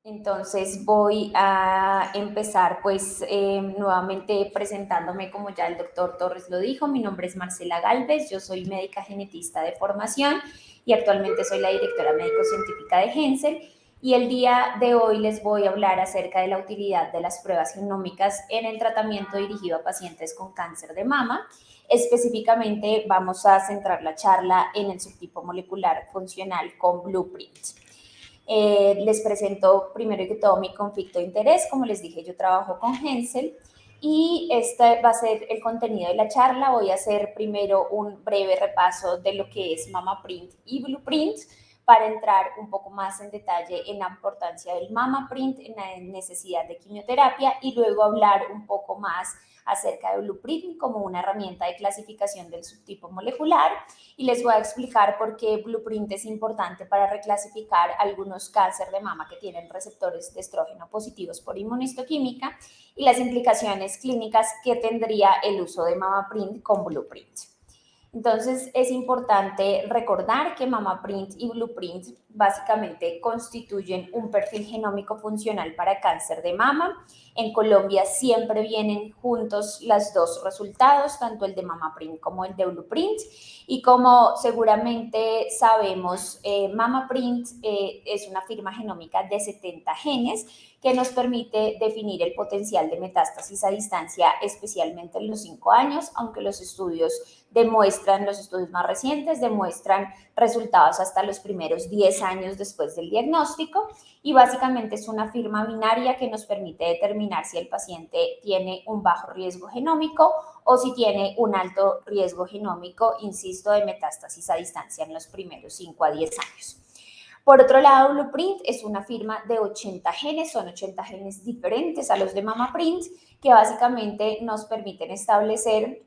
Entonces voy a empezar pues nuevamente presentándome como ya el doctor Torres lo dijo. Mi nombre es Marcela Galvez, yo soy médica genetista de formación y actualmente soy la directora médico-científica de Hensel. Y el día de hoy les voy a hablar acerca de la utilidad de las pruebas genómicas en el tratamiento dirigido a pacientes con cáncer de mama. Específicamente vamos a centrar la charla en el subtipo molecular funcional con Blueprint. Les presento primero que todo mi conflicto de interés. Como les dije, yo trabajo con Hensel y este va a ser el contenido de la charla. Voy a hacer primero un breve repaso de lo que es MammaPrint y Blueprint para entrar un poco más en detalle en la importancia del MammaPrint, en la necesidad de quimioterapia y luego hablar un poco más acerca de Blueprint como una herramienta de clasificación del subtipo molecular y les voy a explicar por qué Blueprint es importante para reclasificar algunos cáncer de mama que tienen receptores de estrógeno positivos por inmunistoquímica y las implicaciones clínicas que tendría el uso de MammaPrint con Blueprint. Entonces es importante recordar que MammaPrint y Blueprint básicamente constituyen un perfil genómico funcional para cáncer de mama. En Colombia siempre vienen juntos los dos resultados, tanto el de MammaPrint como el de Blueprint. Y como seguramente sabemos, MammaPrint es una firma genómica de 70 genes que nos permite definir el potencial de metástasis a distancia, especialmente en los 5 años, aunque los estudios más recientes demuestran resultados hasta los primeros 10 años después del diagnóstico y básicamente es una firma binaria que nos permite determinar si el paciente tiene un bajo riesgo genómico o si tiene un alto riesgo genómico, insisto, de metástasis a distancia en los primeros 5 a 10 años. Por otro lado, Blueprint es una firma de 80 genes, son 80 genes diferentes a los de MammaPrint, que básicamente nos permiten establecer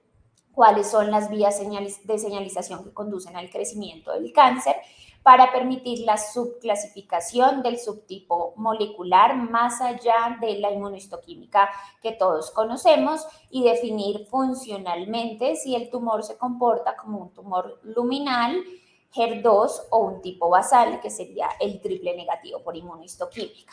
cuáles son las vías de señalización que conducen al crecimiento del cáncer para permitir la subclasificación del subtipo molecular más allá de la inmunistoquímica que todos conocemos y definir funcionalmente si el tumor se comporta como un tumor luminal, HER2 o un tipo basal, que sería el triple negativo por inmunistoquímica.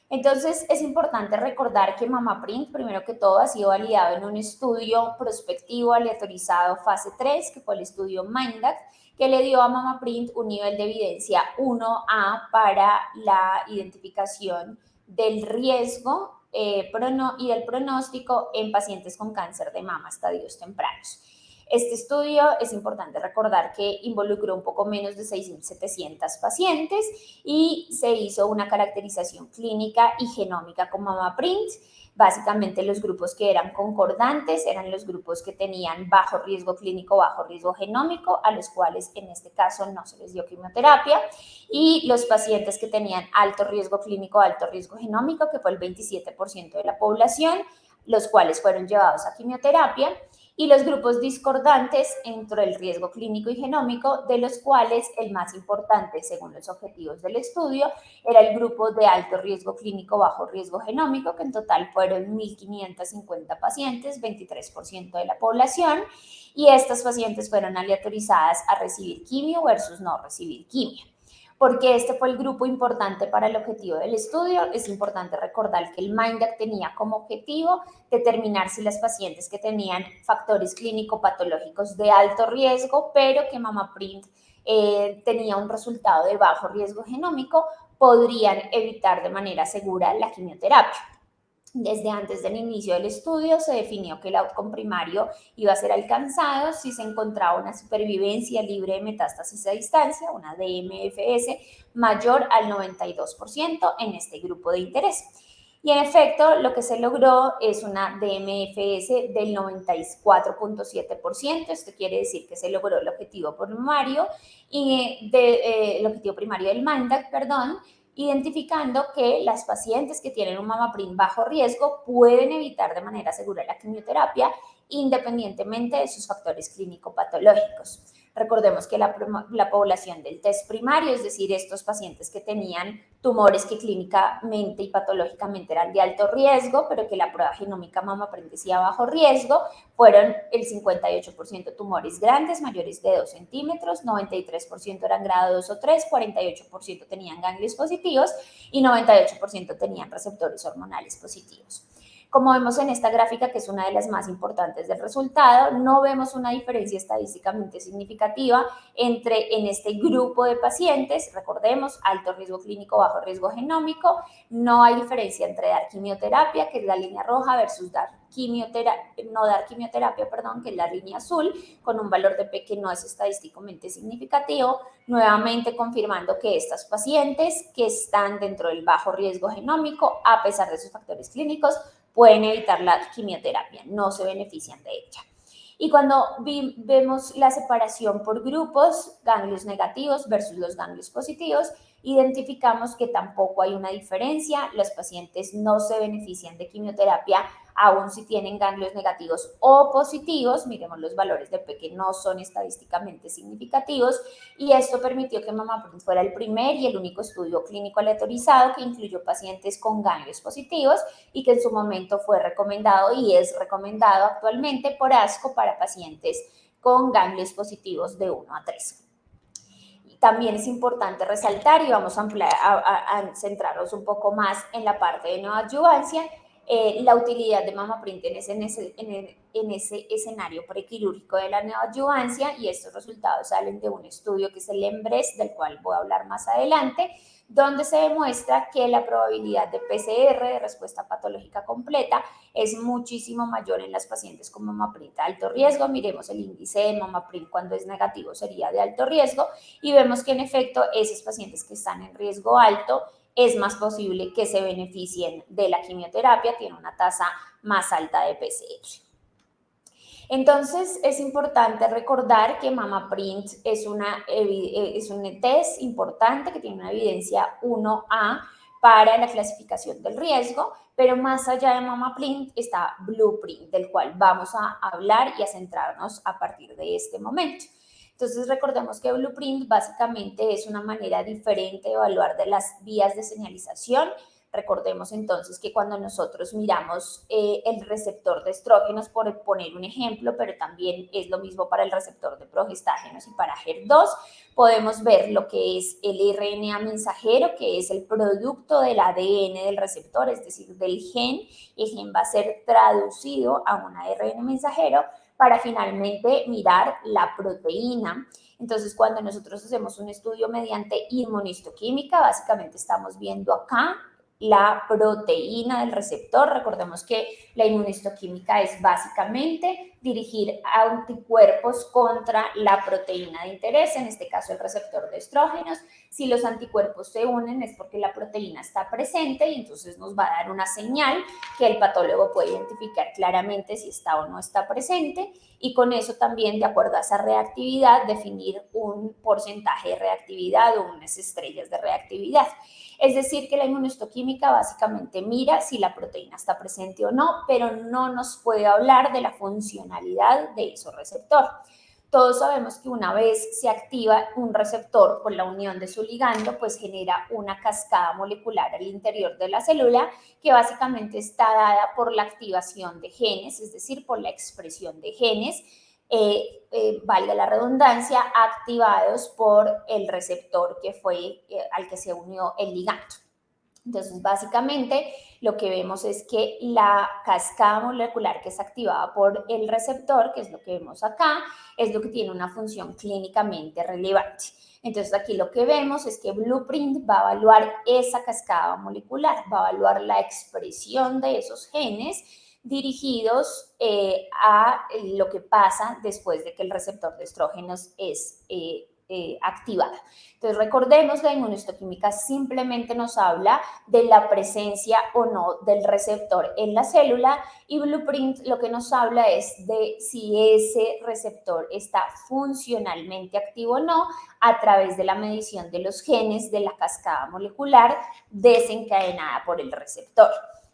Entonces, es importante recordar que MammaPrint, primero que todo, ha sido validado en un estudio prospectivo aleatorizado fase 3, que fue el estudio MINDAC, que le dio a MammaPrint un nivel de evidencia 1A para la identificación del riesgo y del pronóstico en pacientes con cáncer de mama estadios tempranos. Este estudio es importante recordar que involucró un poco menos de 6.700 pacientes y se hizo una caracterización clínica y genómica con MammaPrint. Básicamente los grupos que eran concordantes eran los grupos que tenían bajo riesgo clínico, bajo riesgo genómico, a los cuales en este caso no se les dio quimioterapia, y los pacientes que tenían alto riesgo clínico, alto riesgo genómico, que fue el 27% de la población, los cuales fueron llevados a quimioterapia, y los grupos discordantes entre el riesgo clínico y genómico, de los cuales el más importante, según los objetivos del estudio, era el grupo de alto riesgo clínico, bajo riesgo genómico, que en total fueron 1.550 pacientes, 23% de la población, y estas pacientes fueron aleatorizadas a recibir quimio versus no recibir quimio. Porque este fue el grupo importante para el objetivo del estudio, es importante recordar que el MINDAC tenía como objetivo determinar si las pacientes que tenían factores clínico-patológicos de alto riesgo, pero que MammaPrint tenía un resultado de bajo riesgo genómico, podrían evitar de manera segura la quimioterapia. Desde antes del inicio del estudio se definió que el outcome primario iba a ser alcanzado si se encontraba una supervivencia libre de metástasis a distancia, una DMFS, mayor al 92% en este grupo de interés. Y en efecto, lo que se logró es una DMFS del 94.7%. Esto quiere decir que se logró el objetivo primario, el objetivo primario del MANDAC, perdón, identificando que las pacientes que tienen un MammaPrint bajo riesgo pueden evitar de manera segura la quimioterapia independientemente de sus factores clínico-patológicos. Recordemos que la población del test primario, es decir, estos pacientes que tenían tumores que clínicamente y patológicamente eran de alto riesgo, pero que la prueba genómica MammaPrint decía bajo riesgo, fueron el 58% tumores grandes, mayores de 2 centímetros, 93% eran grado 2 o 3, 48% tenían ganglios positivos y 98% tenían receptores hormonales positivos. Como vemos en esta gráfica, que es una de las más importantes del resultado, no vemos una diferencia estadísticamente significativa en este grupo de pacientes. Recordemos, alto riesgo clínico, bajo riesgo genómico. No hay diferencia entre dar quimioterapia, que es la línea roja, versus no dar quimioterapia, que es la línea azul, con un valor de P que no es estadísticamente significativo. Nuevamente confirmando que estas pacientes que están dentro del bajo riesgo genómico, a pesar de sus factores clínicos, pueden evitar la quimioterapia, no se benefician de ella. Y cuando vemos la separación por grupos, ganglios negativos versus los ganglios positivos, identificamos que tampoco hay una diferencia. Los pacientes no se benefician de quimioterapia aun si tienen ganglios negativos o positivos. Miremos los valores de P que no son estadísticamente significativos, y esto permitió que MammaPrint fuera el primer y el único estudio clínico aleatorizado que incluyó pacientes con ganglios positivos y que en su momento fue recomendado y es recomendado actualmente por ASCO para pacientes con ganglios positivos de 1 a 3. También es importante resaltar, y vamos a centrarnos un poco más en la parte de neoadyuvancia, la utilidad de MammaPrint en ese escenario prequirúrgico de la neoadyuvancia, y estos resultados salen de un estudio que es el EMBRES, del cual voy a hablar más adelante, donde se demuestra que la probabilidad de PCR, de respuesta patológica completa, es muchísimo mayor en las pacientes con MammaPrint de alto riesgo. Miremos el índice de MammaPrint cuando es negativo, sería de alto riesgo, y vemos que en efecto esos pacientes que están en riesgo alto es más posible que se beneficien de la quimioterapia, tiene una tasa más alta de PCR. Entonces, es importante recordar que MammaPrint es un test importante que tiene una evidencia 1A para la clasificación del riesgo, pero más allá de MammaPrint está Blueprint, del cual vamos a hablar y a centrarnos a partir de este momento. Entonces, recordemos que Blueprint básicamente es una manera diferente de evaluar de las vías de señalización. Recordemos entonces que cuando nosotros miramos el receptor de estrógenos, por poner un ejemplo, pero también es lo mismo para el receptor de progestágenos y para HER2, podemos ver lo que es el RNA mensajero, que es el producto del ADN del receptor, es decir, del gen. El gen va a ser traducido a un ARN mensajero para finalmente mirar la proteína. Entonces, cuando nosotros hacemos un estudio mediante inmunistoquímica, básicamente estamos viendo acá la proteína del receptor. Recordemos que la inmunistoquímica es básicamente dirigir anticuerpos contra la proteína de interés, en este caso el receptor de estrógenos. Si los anticuerpos se unen es porque la proteína está presente y entonces nos va a dar una señal que el patólogo puede identificar claramente si está o no está presente, y con eso también, de acuerdo a esa reactividad, definir un porcentaje de reactividad o unas estrellas de reactividad. Es decir, que la inmunistoquímica básicamente mira si la proteína está presente o no, pero no nos puede hablar de la funcionalidad de ese receptor. Todos sabemos que una vez se activa un receptor por la unión de su ligando, pues genera una cascada molecular al interior de la célula que básicamente está dada por la activación de genes, es decir, por la expresión de genes, valga la redundancia, activados por el receptor que fue al que se unió el ligando. Entonces, básicamente, lo que vemos es que la cascada molecular que es activada por el receptor, que es lo que vemos acá, es lo que tiene una función clínicamente relevante. Entonces, aquí lo que vemos es que Blueprint va a evaluar esa cascada molecular, va a evaluar la expresión de esos genes dirigidos a lo que pasa después de que el receptor de estrógenos es activado. Entonces, recordemos, la inmunistoquímica simplemente nos habla de la presencia o no del receptor en la célula, y Blueprint lo que nos habla es de si ese receptor está funcionalmente activo o no a través de la medición de los genes de la cascada molecular desencadenada por el receptor.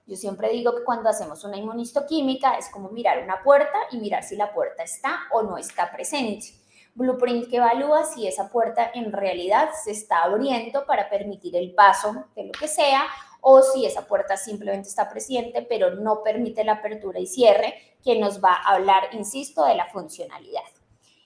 Yo siempre digo que cuando hacemos una inmunistoquímica es como mirar una puerta y mirar si la puerta está o no está presente. Blueprint que evalúa si esa puerta en realidad se está abriendo para permitir el paso de lo que sea, o si esa puerta simplemente está presente, pero no permite la apertura y cierre, que nos va a hablar, insisto, de la funcionalidad.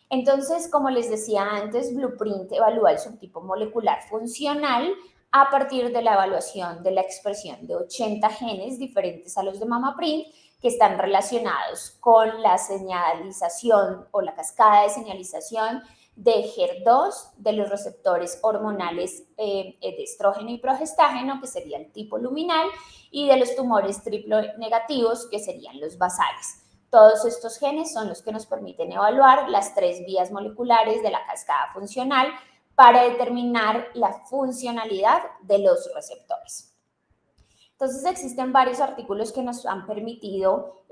Entonces, como les decía antes, Blueprint evalúa el subtipo molecular funcional a partir de la evaluación de la expresión de 80 genes diferentes a los de MammaPrint, que están relacionados con la señalización o la cascada de señalización de HER2, de los receptores hormonales de estrógeno y progestágeno, que sería el tipo luminal, y de los tumores triplo negativos, que serían los basales. Todos estos genes son los que nos permiten evaluar las 3 vías moleculares de la cascada funcional para determinar la funcionalidad de los receptores. Entonces existen varios artículos que nos han permitido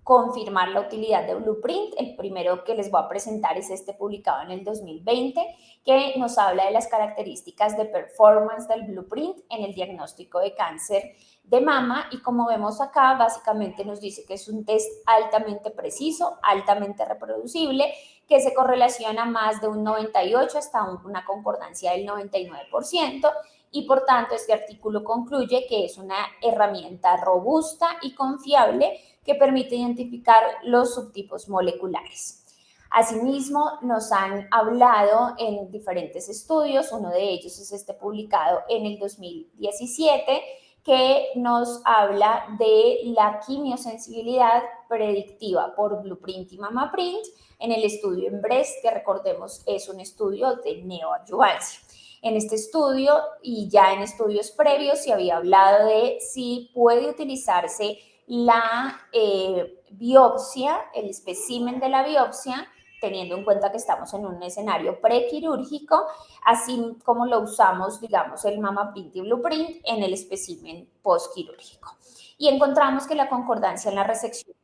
confirmar la utilidad de Blueprint. El primero que les voy a presentar es este publicado en el 2020, que nos habla de las características de performance del Blueprint en el diagnóstico de cáncer de mama, y como vemos acá, básicamente nos dice que es un test altamente preciso, altamente reproducible, que se correlaciona más de un 98 hasta una concordancia del 99%, y por tanto este artículo concluye que es una herramienta robusta y confiable que permite identificar los subtipos moleculares. Asimismo, nos han hablado en diferentes estudios, uno de ellos es este publicado en el 2017, que nos habla de la quimiosensibilidad predictiva por Blueprint y MammaPrint en el estudio en Breast, que recordemos es un estudio de neoadyuvancia. En este estudio y ya en estudios previos se había hablado de si puede utilizarse la biopsia, el espécimen de la biopsia, teniendo en cuenta que estamos en un escenario prequirúrgico, así como lo usamos, digamos, el MammaPrint y Blueprint en el espécimen postquirúrgico. Y encontramos que la concordancia en la resección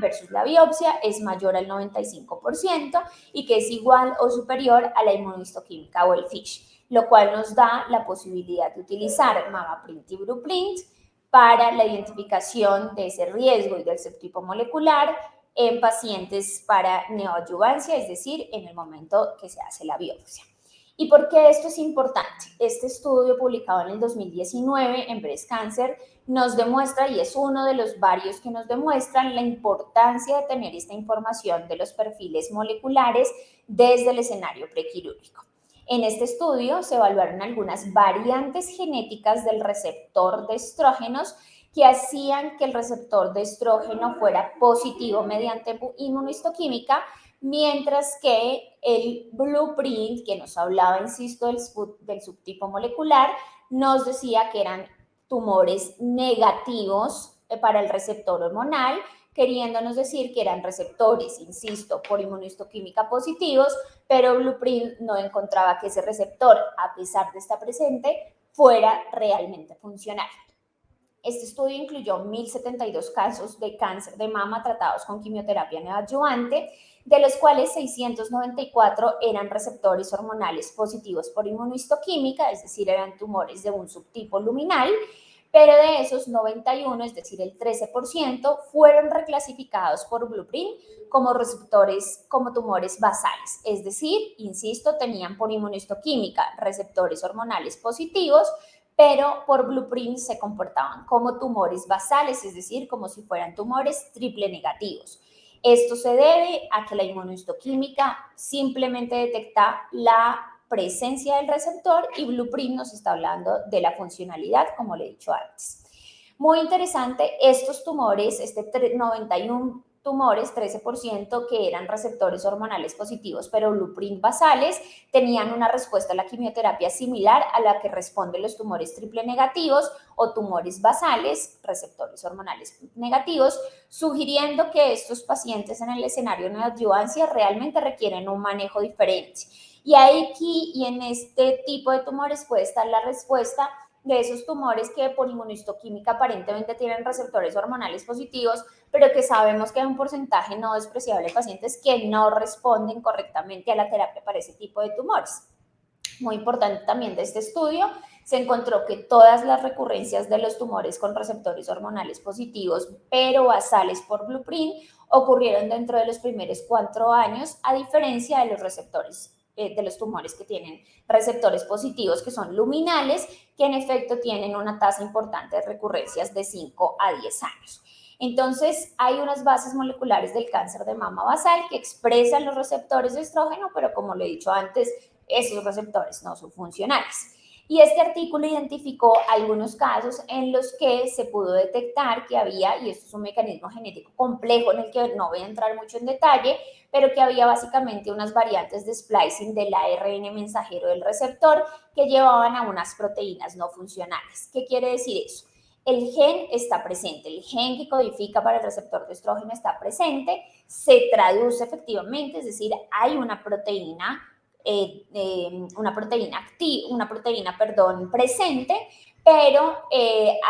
versus la biopsia es mayor al 95% y que es igual o superior a la inmunohistoquímica o el FISH, lo cual nos da la posibilidad de utilizar MammaPrint y Blueprint para la identificación de ese riesgo y del subtipo molecular en pacientes para neoadyuvancia, es decir, en el momento que se hace la biopsia. ¿Y por qué esto es importante? Este estudio publicado en el 2019 en Breast Cancer nos demuestra, y es uno de los varios que nos demuestran, la importancia de tener esta información de los perfiles moleculares desde el escenario prequirúrgico. En este estudio se evaluaron algunas variantes genéticas del receptor de estrógenos que hacían que el receptor de estrógeno fuera positivo mediante inmunohistoquímica, mientras que el Blueprint, que nos hablaba, insisto, del subtipo molecular, nos decía que eran tumores negativos para el receptor hormonal, queriéndonos decir que eran receptores, insisto, por inmunohistoquímica positivos, pero Blueprint no encontraba que ese receptor, a pesar de estar presente, fuera realmente funcional. Este estudio incluyó 1.072 casos de cáncer de mama tratados con quimioterapia neoadyuvante, de los cuales 694 eran receptores hormonales positivos por inmunohistoquímica, es decir, eran tumores de un subtipo luminal, pero de esos 91, es decir, el 13%, fueron reclasificados por Blueprint como receptores, como tumores basales, es decir, insisto, tenían por inmunohistoquímica receptores hormonales positivos, pero por Blueprint se comportaban como tumores basales, es decir, como si fueran tumores triple negativos. Esto se debe a que la inmunohistoquímica simplemente detecta la presencia del receptor y Blueprint nos está hablando de la funcionalidad, como le he dicho antes. Muy interesante, estos tumores, 91 tumores, 13%, que eran receptores hormonales positivos, pero Blueprint basales, tenían una respuesta a la quimioterapia similar a la que responden los tumores triple negativos o tumores basales, receptores hormonales negativos, sugiriendo que estos pacientes en el escenario de neoadyuvancia realmente requieren un manejo diferente. Y aquí y en este tipo de tumores puede estar la respuesta de esos tumores que por inmunohistoquímica aparentemente tienen receptores hormonales positivos, pero que sabemos que hay un porcentaje no despreciable de pacientes que no responden correctamente a la terapia para ese tipo de tumores. Muy importante también de este estudio, se encontró que todas las recurrencias de los tumores con receptores hormonales positivos, pero basales por Blueprint, ocurrieron dentro de los primeros 4 años, a diferencia de los receptores de los tumores que tienen receptores positivos, que son luminales, que en efecto tienen una tasa importante de recurrencias de 5 a 10 años. Entonces, hay unas bases moleculares del cáncer de mama basal que expresan los receptores de estrógeno, pero como lo he dicho antes, esos receptores no son funcionales. Y este artículo identificó algunos casos en los que se pudo detectar que había, y esto es un mecanismo genético complejo en el que no voy a entrar mucho en detalle, pero que había básicamente unas variantes de splicing del ARN mensajero del receptor que llevaban a unas proteínas no funcionales. ¿Qué quiere decir eso? El gen está presente, el gen que codifica para el receptor de estrógeno está presente, se traduce efectivamente, es decir, hay una proteína presente, pero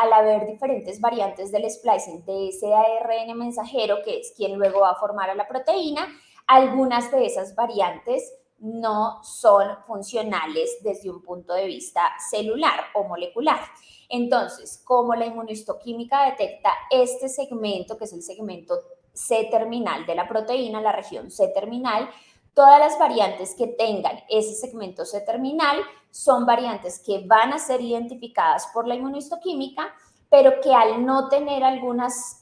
al haber diferentes variantes del splicing de ese ARN mensajero, que es quien luego va a formar a la proteína, algunas de esas variantes no son funcionales desde un punto de vista celular o molecular. Entonces, como la inmunohistoquímica detecta este segmento, que es el segmento C-terminal de la proteína, la región C-terminal, todas las variantes que tengan ese segmento C-terminal son variantes que van a ser identificadas por la inmunohistoquímica, pero que al no tener algunas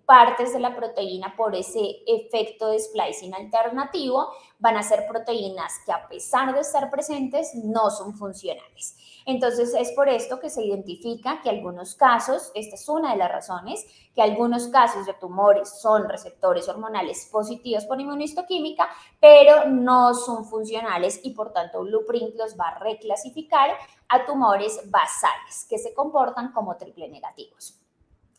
partes de la proteína por ese efecto de splicing alternativo, van a ser proteínas que a pesar de estar presentes no son funcionales. Entonces es por esto que se identifica que algunos casos, esta es una de las razones, que algunos casos de tumores son receptores hormonales positivos por inmunohistoquímica, pero no son funcionales y por tanto Blueprint los va a reclasificar a tumores basales que se comportan como triple negativos.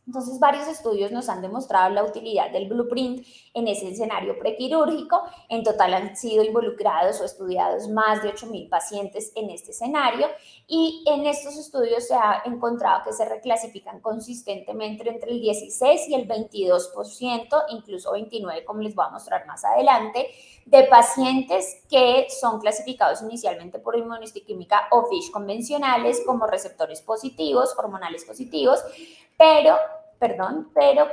Entonces, varios estudios nos han demostrado la utilidad del Blueprint en ese escenario prequirúrgico. En total han sido involucrados o estudiados más de 8.000 pacientes en este escenario y en estos estudios se ha encontrado que se reclasifican consistentemente entre el 16 y el 22%, incluso 29%, como les voy a mostrar más adelante, de pacientes que son clasificados inicialmente por inmunohistoquímica o FISH convencionales como receptores positivos, hormonales positivos, pero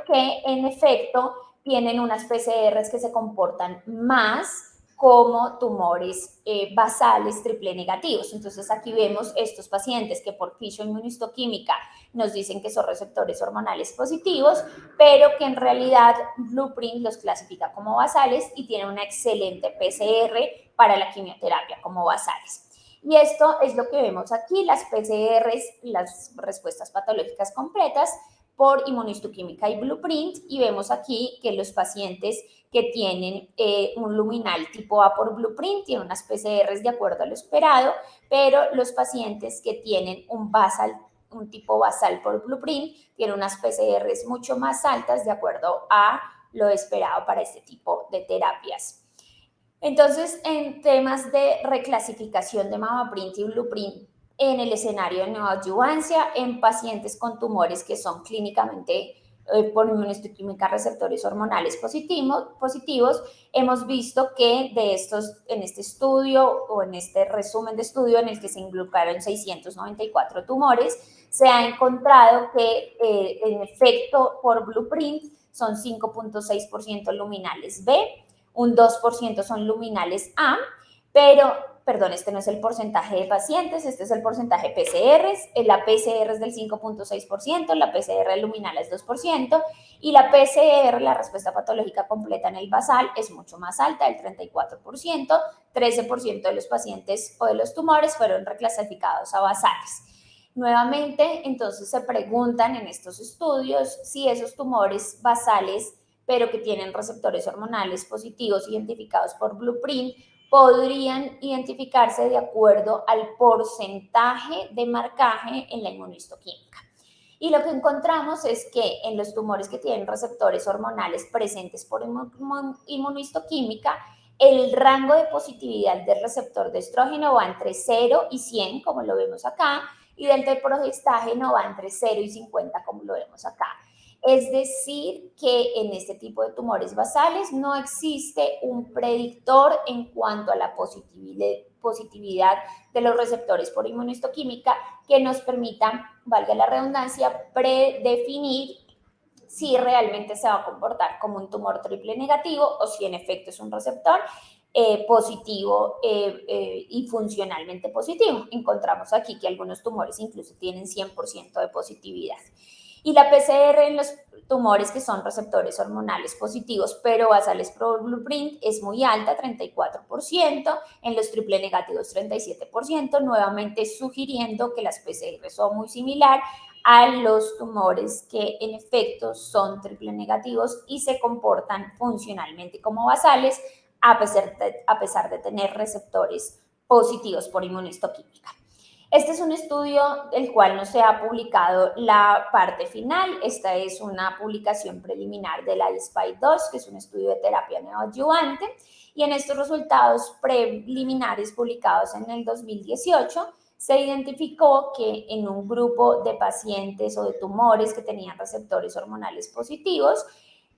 que en efecto tienen unas PCRs que se comportan más como tumores basales triple negativos. Entonces aquí vemos estos pacientes que por fisioinmunistoquímica nos dicen que son receptores hormonales positivos, pero que en realidad Blueprint los clasifica como basales y tiene una excelente PCR para la quimioterapia como basales. Y esto es lo que vemos aquí, las PCRs, las respuestas patológicas completas por inmunohistoquímica y Blueprint, y vemos aquí que los pacientes que tienen un luminal tipo A por Blueprint tienen unas PCRs de acuerdo a lo esperado, pero los pacientes que tienen un tipo basal por Blueprint tienen unas PCRs mucho más altas de acuerdo a lo esperado para este tipo de terapias. Entonces, en temas de reclasificación de Mamaprint y Blueprint en el escenario de neoadyuvancia en pacientes con tumores que son clínicamente por inmunohistoquímica receptores hormonales positivos, hemos visto que en este estudio o en este resumen de estudio en el que se involucraron 694 tumores, se ha encontrado que en efecto por Blueprint son 5.6% luminales B, un 2% son luminales A, pero, perdón, este no es el porcentaje de pacientes, este es el porcentaje de PCRs, la PCR es del 5.6%, la PCR luminal es 2%, y la PCR, la respuesta patológica completa en el basal, es mucho más alta, el 34%, 13% de los pacientes o de los tumores fueron reclasificados a basales. Nuevamente, entonces se preguntan en estos estudios si esos tumores basales pero que tienen receptores hormonales positivos identificados por Blueprint, podrían identificarse de acuerdo al porcentaje de marcaje en la inmunohistoquímica. Y lo que encontramos es que en los tumores que tienen receptores hormonales presentes por inmunohistoquímica, el rango de positividad del receptor de estrógeno va entre 0 y 100, como lo vemos acá, y del de progestágeno va entre 0 y 50, como lo vemos acá. Es decir, que en este tipo de tumores basales no existe un predictor en cuanto a la positividad de los receptores por inmunohistoquímica que nos permita, valga la redundancia, predefinir si realmente se va a comportar como un tumor triple negativo o si en efecto es un receptor positivo y funcionalmente positivo. Encontramos aquí que algunos tumores incluso tienen 100% de positividad. Y la PCR en los tumores que son receptores hormonales positivos, pero basales por Blueprint, es muy alta, 34%, en los triple negativos 37%, nuevamente sugiriendo que las PCR son muy similar a los tumores que en efecto son triple negativos y se comportan funcionalmente como basales a pesar de tener receptores positivos por inmunohistoquímica. Este es un estudio del cual no se ha publicado la parte final. Esta es una publicación preliminar de la SPY-2, que es un estudio de terapia neoadyuvante, y en estos resultados preliminares publicados en el 2018 se identificó que en un grupo de pacientes o de tumores que tenían receptores hormonales positivos,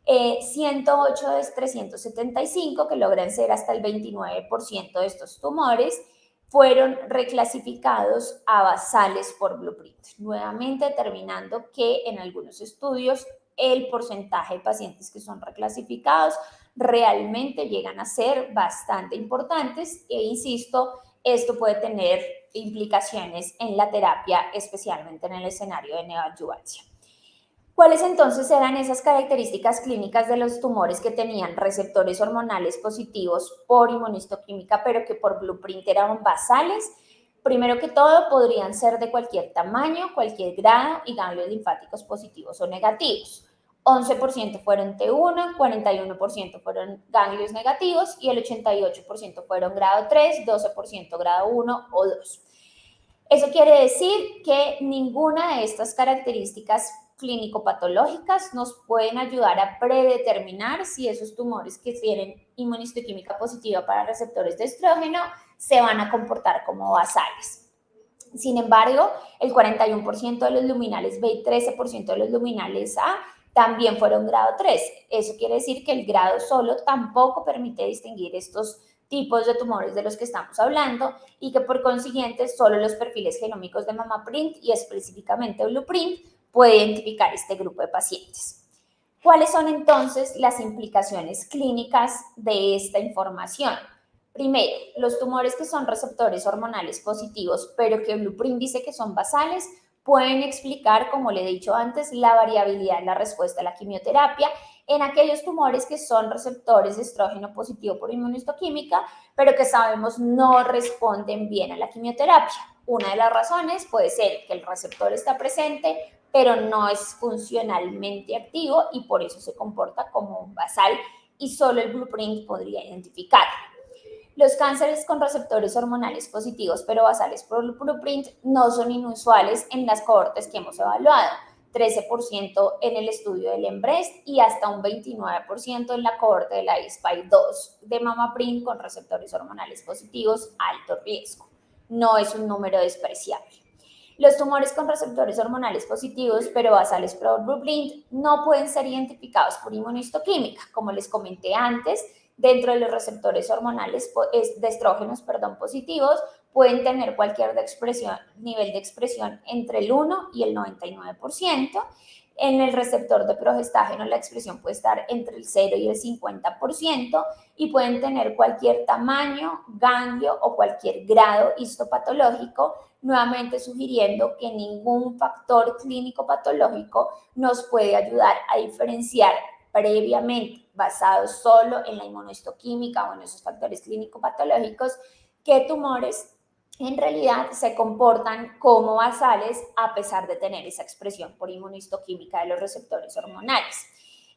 108 de 375, que logran ser hasta el 29% de estos tumores, fueron reclasificados a basales por Blueprint, nuevamente determinando que en algunos estudios el porcentaje de pacientes que son reclasificados realmente llegan a ser bastante importantes e insisto, esto puede tener implicaciones en la terapia, especialmente en el escenario de neoadyuvancia. ¿Cuáles entonces eran esas características clínicas de los tumores que tenían receptores hormonales positivos por inmunohistoquímica, pero que por Blueprint eran basales? Primero que todo, podrían ser de cualquier tamaño, cualquier grado y ganglios linfáticos positivos o negativos. 11% fueron T1, 41% fueron ganglios negativos y el 88% fueron grado 3, 12% grado 1 o 2. Eso quiere decir que ninguna de estas características clínico-patológicas nos pueden ayudar a predeterminar si esos tumores que tienen inmunohistoquímica positiva para receptores de estrógeno se van a comportar como basales. Sin embargo, el 41% de los luminales B y 13% de los luminales A también fueron grado 3. Eso quiere decir que el grado solo tampoco permite distinguir estos tipos de tumores de los que estamos hablando y que por consiguiente solo los perfiles genómicos de MammaPrint y específicamente Blueprint puede identificar este grupo de pacientes. ¿Cuáles son entonces las implicaciones clínicas de esta información? Primero, los tumores que son receptores hormonales positivos, pero que Blueprint dice que son basales, pueden explicar, como le he dicho antes, la variabilidad en la respuesta a la quimioterapia en aquellos tumores que son receptores de estrógeno positivo por inmunohistoquímica, pero que sabemos no responden bien a la quimioterapia. Una de las razones puede ser que el receptor está presente, pero no es funcionalmente activo y por eso se comporta como un basal y solo el Blueprint podría identificarlo. Los cánceres con receptores hormonales positivos pero basales por Blueprint no son inusuales en las cohortes que hemos evaluado, 13% en el estudio del Embreast y hasta un 29% en la cohorte de la SPY-2 de MammaPrint con receptores hormonales positivos alto riesgo. No es un número despreciable. Los tumores con receptores hormonales positivos pero basales por Blueprint no pueden ser identificados por inmunohistoquímica, como les comenté antes. Dentro de los receptores hormonales de estrógenos positivos pueden tener cualquier nivel de expresión entre el 1 y el 99%. En el receptor de progestágeno la expresión puede estar entre el 0 y el 50% y pueden tener cualquier tamaño, ganglio o cualquier grado histopatológico, nuevamente sugiriendo que ningún factor clínico patológico nos puede ayudar a diferenciar previamente, basado solo en la inmunohistoquímica o en esos factores clínico-patológicos, qué tumores en realidad se comportan como basales a pesar de tener esa expresión por inmunohistoquímica de los receptores hormonales.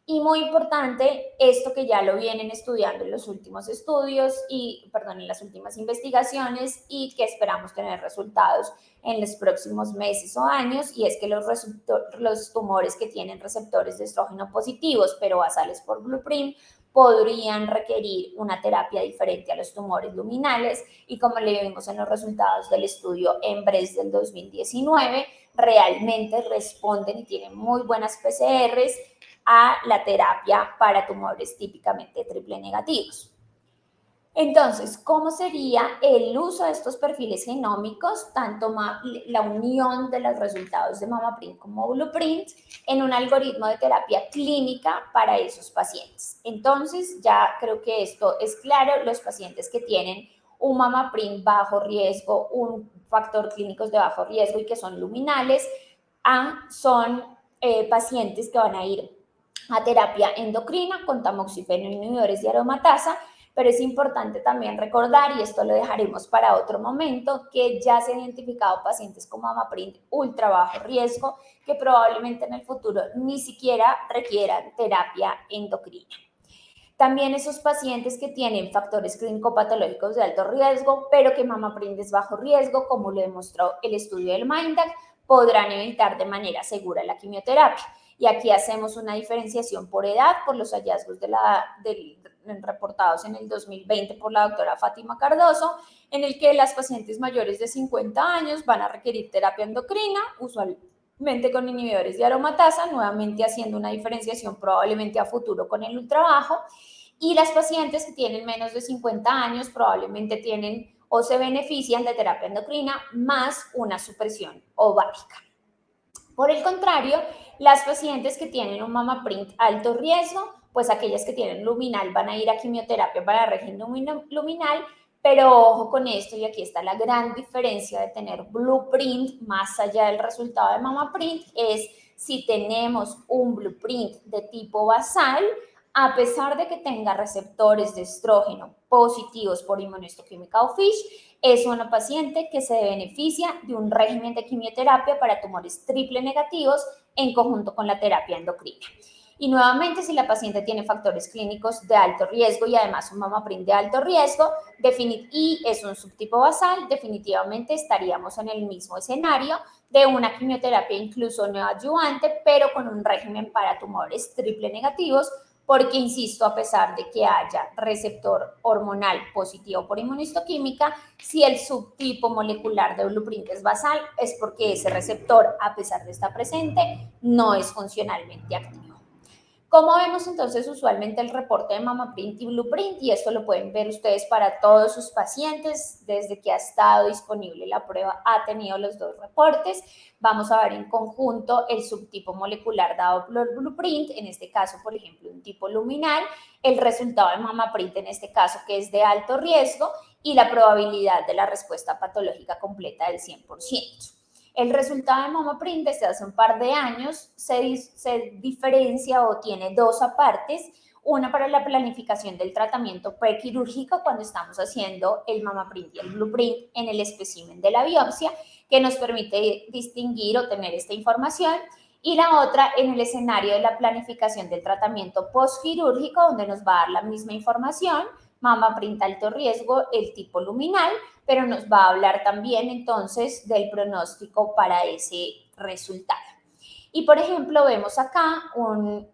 Y muy importante, esto que ya lo vienen estudiando en los últimos estudios en las últimas investigaciones y que esperamos tener resultados en los próximos meses o años, y es que los tumores que tienen receptores de estrógeno positivos, pero basales por Blueprint, podrían requerir una terapia diferente a los tumores luminales y como le vimos en los resultados del estudio Embreast del 2019, realmente responden y tienen muy buenas PCRs a la terapia para tumores típicamente triple negativos. Entonces, ¿cómo sería el uso de estos perfiles genómicos, tanto la unión de los resultados de MammaPrint como Blueprint, en un algoritmo de terapia clínica para esos pacientes? Entonces, ya creo que esto es claro, los pacientes que tienen un MammaPrint bajo riesgo, un factor clínicos de bajo riesgo y que son luminales, son pacientes que van a ir a terapia endocrina con tamoxifeno inhibidores de aromatasa, pero es importante también recordar, y esto lo dejaremos para otro momento, que ya se han identificado pacientes con MammaPrint ultra bajo riesgo que probablemente en el futuro ni siquiera requieran terapia endocrina. También esos pacientes que tienen factores clínico-patológicos de alto riesgo, pero que MammaPrint es bajo riesgo, como lo demostró el estudio del MINDAC, podrán evitar de manera segura la quimioterapia. Y aquí hacemos una diferenciación por edad, por los hallazgos reportados en el 2020 por la doctora Fátima Cardoso, en el que las pacientes mayores de 50 años van a requerir terapia endocrina, usualmente con inhibidores de aromatasa, nuevamente haciendo una diferenciación probablemente a futuro con el ultrabajo, y las pacientes que tienen menos de 50 años probablemente tienen o se benefician de terapia endocrina más una supresión ovárica. Por el contrario, las pacientes que tienen un MammaPrint alto riesgo, pues aquellas que tienen luminal van a ir a quimioterapia para régimen luminal, pero ojo con esto, y aquí está la gran diferencia de tener Blueprint más allá del resultado de MammaPrint, es si tenemos un Blueprint de tipo basal, a pesar de que tenga receptores de estrógeno positivos por inmunohistoquímica o FISH, es una paciente que se beneficia de un régimen de quimioterapia para tumores triple negativos en conjunto con la terapia endocrina. Y nuevamente, si la paciente tiene factores clínicos de alto riesgo y además un MammaPrint de alto riesgo y es un subtipo basal, definitivamente estaríamos en el mismo escenario de una quimioterapia incluso neoadyuvante, pero con un régimen para tumores triple negativos, porque, insisto, a pesar de que haya receptor hormonal positivo por inmunohistoquímica, si el subtipo molecular de Blueprint es basal, es porque ese receptor, a pesar de estar presente, no es funcionalmente activo. ¿Cómo vemos entonces usualmente el reporte de MammaPrint y Blueprint? Y esto lo pueden ver ustedes para todos sus pacientes. Desde que ha estado disponible la prueba ha tenido los dos reportes. Vamos a ver en conjunto el subtipo molecular dado por Blueprint, en este caso, por ejemplo, un tipo luminal, el resultado de MammaPrint en este caso que es de alto riesgo y la probabilidad de la respuesta patológica completa del 100%. El resultado de MammaPrint desde hace un par de años se diferencia o tiene dos partes. Una para la planificación del tratamiento prequirúrgico cuando estamos haciendo el MammaPrint y el Blueprint en el espécimen de la biopsia, que nos permite distinguir o tener esta información. Y la otra en el escenario de la planificación del tratamiento postquirúrgico, donde nos va a dar la misma información, MammaPrint alto riesgo, el tipo luminal, pero nos va a hablar también entonces del pronóstico para ese resultado. Y por ejemplo, vemos acá un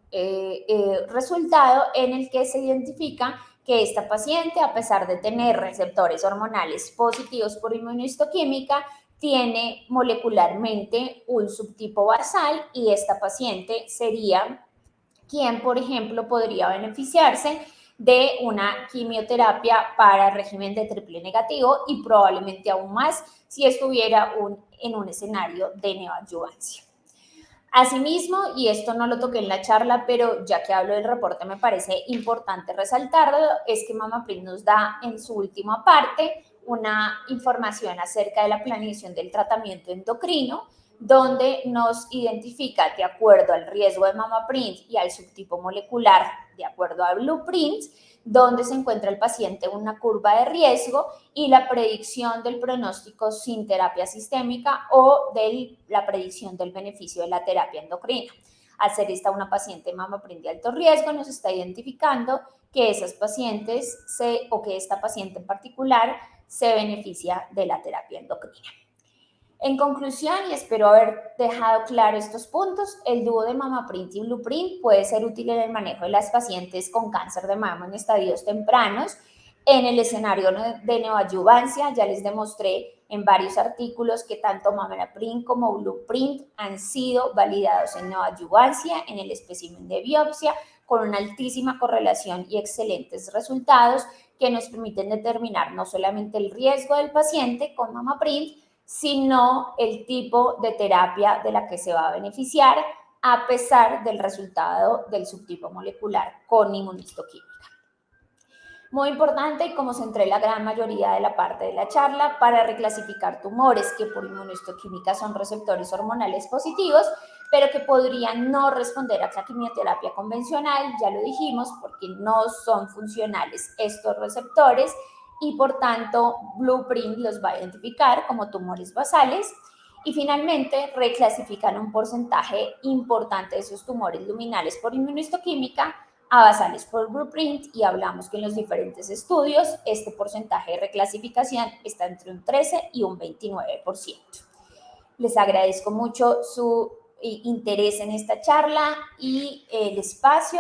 resultado en el que se identifica que esta paciente, a pesar de tener receptores hormonales positivos por inmunohistoquímica, tiene molecularmente un subtipo basal y esta paciente sería quien, por ejemplo, podría beneficiarse de una quimioterapia para régimen de triple negativo y probablemente aún más si estuviera en un escenario de neoadyuvancia. Asimismo, y esto no lo toqué en la charla, pero ya que hablo del reporte me parece importante resaltarlo, es que MammaPrint nos da en su última parte una información acerca de la planeación del tratamiento endocrino, donde nos identifica, de acuerdo al riesgo de MammaPrint y al subtipo molecular, de acuerdo a Blueprint, dónde se encuentra el paciente en una curva de riesgo y la predicción del pronóstico sin terapia sistémica o de la predicción del beneficio de la terapia endocrina. Al ser esta una paciente MammaPrint de alto riesgo, nos está identificando que esas pacientes o que esta paciente en particular se beneficia de la terapia endocrina. En conclusión, y espero haber dejado claro estos puntos, el dúo de MammaPrint y Blueprint puede ser útil en el manejo de las pacientes con cáncer de mama en estadios tempranos. En el escenario de neoadyuvancia, ya les demostré en varios artículos que tanto MammaPrint como Blueprint han sido validados en neoadyuvancia, en el espécimen de biopsia, con una altísima correlación y excelentes resultados que nos permiten determinar no solamente el riesgo del paciente con MammaPrint, sino el tipo de terapia de la que se va a beneficiar a pesar del resultado del subtipo molecular con inmunistoquímica. Muy importante, y como centré la gran mayoría de la parte de la charla, para reclasificar tumores que por inmunistoquímica son receptores hormonales positivos, pero que podrían no responder a la quimioterapia convencional, ya lo dijimos, porque no son funcionales estos receptores y por tanto Blueprint los va a identificar como tumores basales. Y finalmente reclasifican un porcentaje importante de esos tumores luminales por inmunistoquímica a basales por Blueprint, y hablamos que en los diferentes estudios este porcentaje de reclasificación está entre un 13 y un 29%. Les agradezco mucho su interés en esta charla y el espacio.